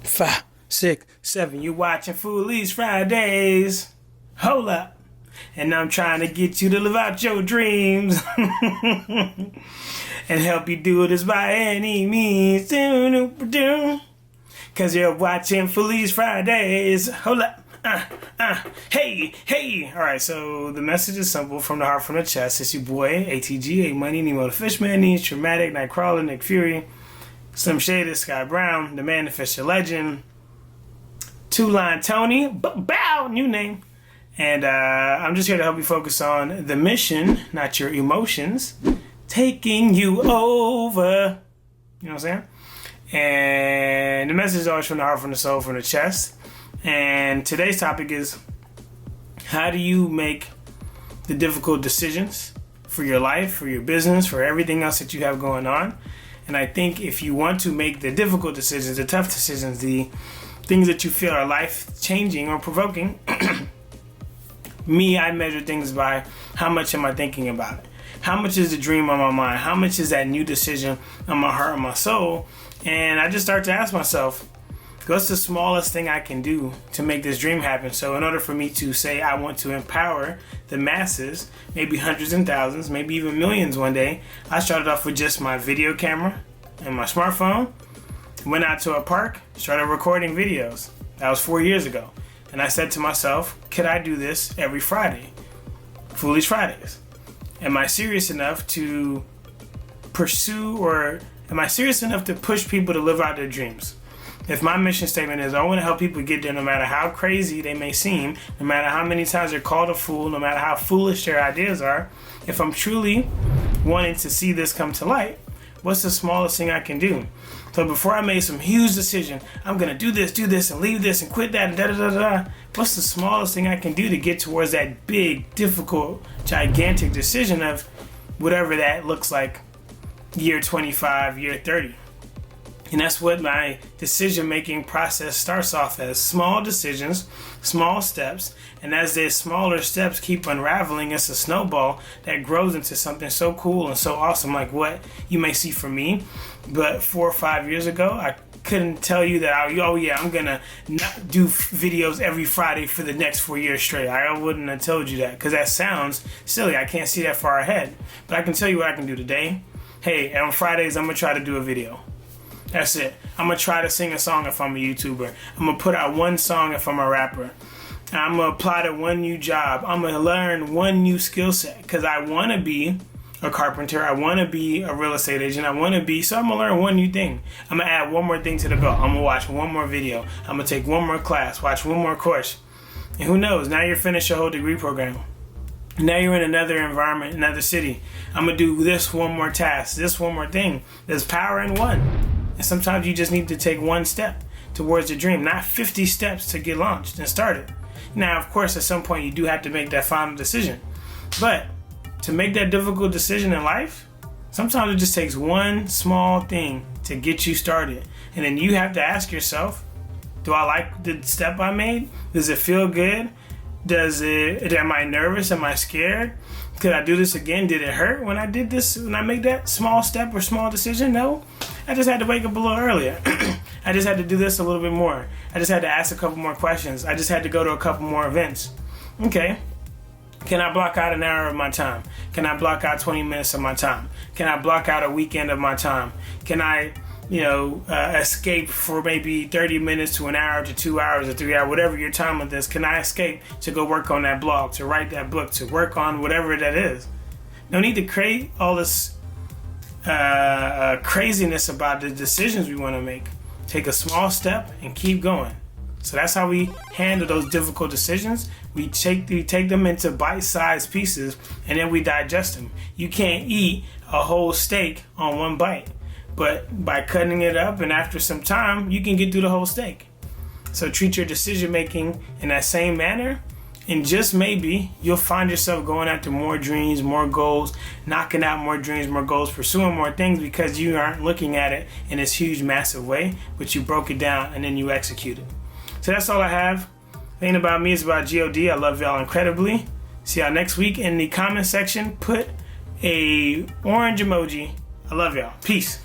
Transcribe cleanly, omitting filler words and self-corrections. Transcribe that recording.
5, 6, 7. You watching Foolies Fridays. Hold up. And I'm trying to get you to live out your dreams and help you do this by any means. Cause you're watching Foolies Fridays. Hold up. Hey. Alright, so the message is simple, from the heart, from the chest. It's your boy, ATG, A Money, Nemo the Fishman, Needs, Traumatic, Nightcrawler, Nick Fury, Slim Shady, Sky Brown, the Man, the Fisher Legend, Two-Line Tony, bow, new name. And I'm just here to help you focus on the mission, not your emotions, taking you over. You know what I'm saying? And the message is always from the heart, from the soul, from the chest. And today's topic is, how do you make the difficult decisions for your life, for your business, for everything else that you have going on? And I think if you want to make the difficult decisions, the tough decisions, the things that you feel are life-changing or provoking, I measure things by how much am I thinking about it? How much is the dream on my mind? How much is that new decision on my heart and my soul? And I just start to ask myself, what's the smallest thing I can do to make this dream happen? So in order for me to say I want to empower the masses, maybe hundreds and thousands, maybe even millions one day, I started off with just my video camera and my smartphone, went out to a park, started recording videos. That was 4 years ago. And I said to myself, could I do this every Friday? Foolies Fridays. Am I serious enough to pursue, or am I serious enough to push people to live out their dreams? If my mission statement is I want to help people get there no matter how crazy they may seem, no matter how many times they're called a fool, no matter how foolish their ideas are, if I'm truly wanting to see this come to light, what's the smallest thing I can do? So before I made some huge decision, I'm going to do this and leave this and quit that and da-da-da-da, what's the smallest thing I can do to get towards that big, difficult, gigantic decision of whatever that looks like, year 25, year 30? And that's what my decision-making process starts off as. Small decisions, small steps, and as these smaller steps keep unraveling, it's a snowball that grows into something so cool and so awesome, like what you may see from me. But 4 or 5 years ago, I couldn't tell you that, I'm gonna not do videos every Friday for the next 4 years straight. I wouldn't have told you that, because that sounds silly. I can't see that far ahead. But I can tell you what I can do today. Hey, on Fridays, I'm gonna try to do a video. That's it. I'm going to try to sing a song if I'm a YouTuber. I'm going to put out one song if I'm a rapper. I'm going to apply to one new job. I'm going to learn one new skill set, because I want to be a carpenter. I want to be a real estate agent. So I'm going to learn one new thing. I'm going to add one more thing to the belt. I'm going to watch one more video. I'm going to take one more class, watch one more course. And who knows, now you're finished your whole degree program. Now you're in another environment, another city. I'm going to do this one more task, this one more thing. There's power in one. And sometimes you just need to take one step towards the dream, not 50 steps to get launched and started. Now, of course, at some point you do have to make that final decision. But to make that difficult decision in life, sometimes it just takes one small thing to get you started. And then you have to ask yourself, do I like the step I made? Does it feel good? Am I nervous? Am I scared? Could I do this again? Did it hurt when I did this? When I made that small step or small decision? No. I just had to wake up a little earlier. I just had to do this a little bit more. I just had to ask a couple more questions. I just had to go to a couple more events. Okay. Can I block out an hour of my time? Can I block out 20 minutes of my time? Can I block out a weekend of my time? Can I, escape for maybe 30 minutes to an hour to 2 hours or 3 hours, whatever your time with this? Can I escape to go work on that blog, to write that book, to work on whatever that is? No need to create all this craziness about the decisions we want to make. Take a small step and keep going. So that's how we handle those difficult decisions. We take them into bite-sized pieces, and then we digest them. You can't eat a whole steak on one bite, but by cutting it up, and after some time, you can get through the whole steak. So treat your decision making in that same manner, and just maybe you'll find yourself going after more dreams, more goals, knocking out more dreams, more goals, pursuing more things, because you aren't looking at it in this huge, massive way, but you broke it down and then you executed. So that's all I have. It ain't about me, it's about G.O.D. I love y'all incredibly. See y'all next week. In the comment section, put a orange emoji. I love y'all. Peace.